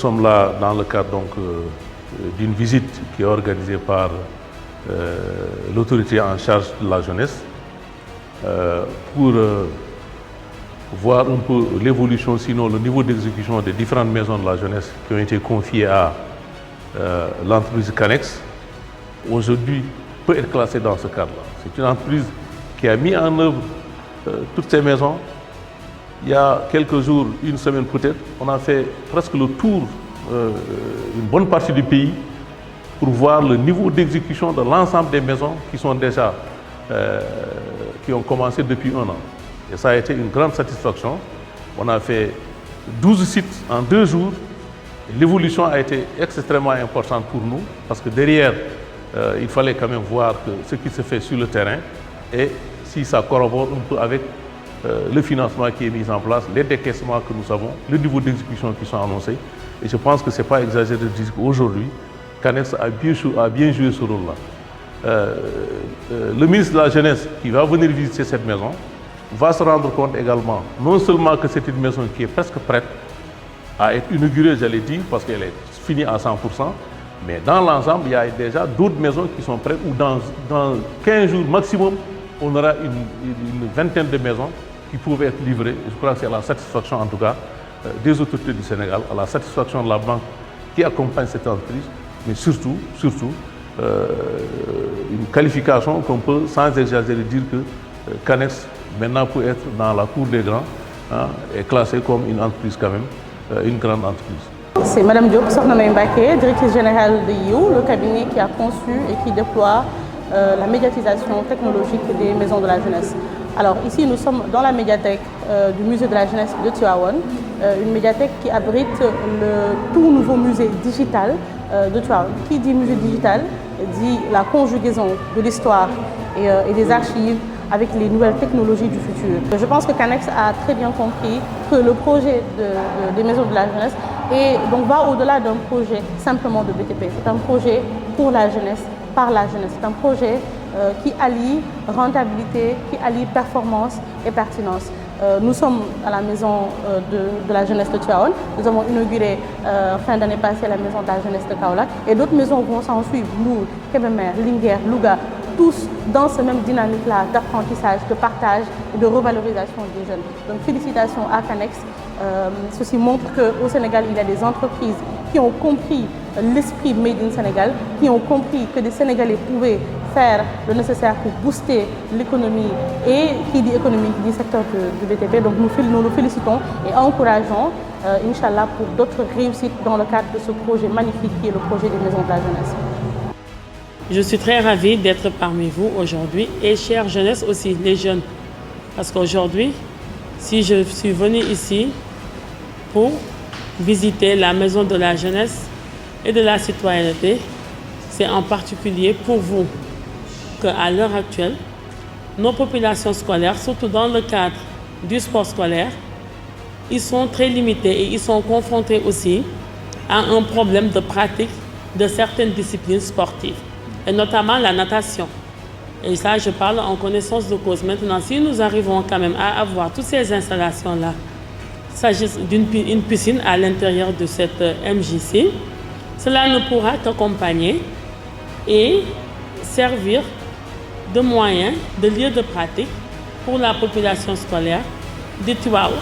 sommes là dans le cadre d'une visite qui est organisée par l'autorité en charge de la jeunesse pour voir un peu l'évolution, sinon le niveau d'exécution des différentes maisons de la jeunesse qui ont été confiées à l'entreprise Canex. Aujourd'hui, peut être classée dans ce cadre-là. C'est une entreprise qui a mis en œuvre toutes ces maisons. Il y a quelques jours, une semaine peut-être, on a fait presque le tour, une bonne partie du pays, pour voir le niveau d'exécution de l'ensemble des maisons qui sont déjà, qui ont commencé depuis un an. Et ça a été une grande satisfaction. On a fait 12 sites en 2 jours. L'évolution a été extrêmement importante pour nous, parce que derrière, il fallait quand même voir ce qui se fait sur le terrain et si ça corrobore un peu avec le financement qui est mis en place, les décaissements que nous avons, le niveau d'exécution qui sont annoncés. Et je pense que ce n'est pas exagéré de dire qu'aujourd'hui, Canex a bien joué ce rôle-là. Le ministre de la Jeunesse qui va venir visiter cette maison va se rendre compte également, non seulement que c'est une maison qui est presque prête à être inaugurée, j'allais dire, parce qu'elle est finie à 100%, mais dans l'ensemble, il y a déjà d'autres maisons qui sont prêtes, où dans 15 jours maximum, on aura une vingtaine de maisons qui peuvent être livrées. Je crois que c'est à la satisfaction, en tout cas, des autorités du Sénégal, à la satisfaction de la banque qui accompagne cette entreprise, mais surtout, une qualification qu'on peut, sans exagérer, dire que Canex, maintenant, peut être dans la cour des grands, et classée comme une entreprise quand même, une grande entreprise. C'est Madame Diop Sokhna Mbacké, directrice générale de You, le cabinet qui a conçu et qui déploie la médiatisation technologique des maisons de la jeunesse. Alors ici, nous sommes dans la médiathèque du musée de la jeunesse de Tivaouane, une médiathèque qui abrite le tout nouveau musée digital de Tivaouane. Qui dit musée digital dit la conjugaison de l'histoire et des archives avec les nouvelles technologies du futur. Je pense que Canex a très bien compris que le projet des maisons de la jeunesse va au-delà d'un projet simplement de BTP. C'est un projet pour la jeunesse, par la jeunesse. C'est un projet qui allie rentabilité, qui allie performance et pertinence. Nous sommes à la maison de la jeunesse de Tivaouane. Nous avons inauguré fin d'année passée la maison de la jeunesse de Kaolack et d'autres maisons vont s'en suivre. Lour, Kébémer, Linguère, Louga, tous dans cette même dynamique-là d'apprentissage, de partage et de revalorisation des jeunes. Donc félicitations à Canex. Ceci montre qu'au Sénégal, il y a des entreprises qui ont compris l'esprit Made in Sénégal, qui ont compris que des Sénégalais pouvaient faire le nécessaire pour booster l'économie et qui dit économie, qui dit secteur du BTP. Donc nous nous félicitons et encourageons, Inch'Allah, pour d'autres réussites dans le cadre de ce projet magnifique qui est le projet des maisons de la jeunesse. Je suis très ravie d'être parmi vous aujourd'hui et chère jeunesse aussi, les jeunes. Parce qu'aujourd'hui, si je suis venue ici pour visiter la maison de la jeunesse et de la citoyenneté, c'est en particulier pour vous qu'à l'heure actuelle, nos populations scolaires, surtout dans le cadre du sport scolaire, ils sont très limités et ils sont confrontés aussi à un problème de pratique de certaines disciplines sportives, et notamment la natation. Et ça, je parle en connaissance de cause. Maintenant, si nous arrivons quand même à avoir toutes ces installations-là, il s'agit d'une piscine à l'intérieur de cette MJC, cela ne pourra qu'accompagner et servir de moyen, de lieu de pratique pour la population scolaire de Tivaouane.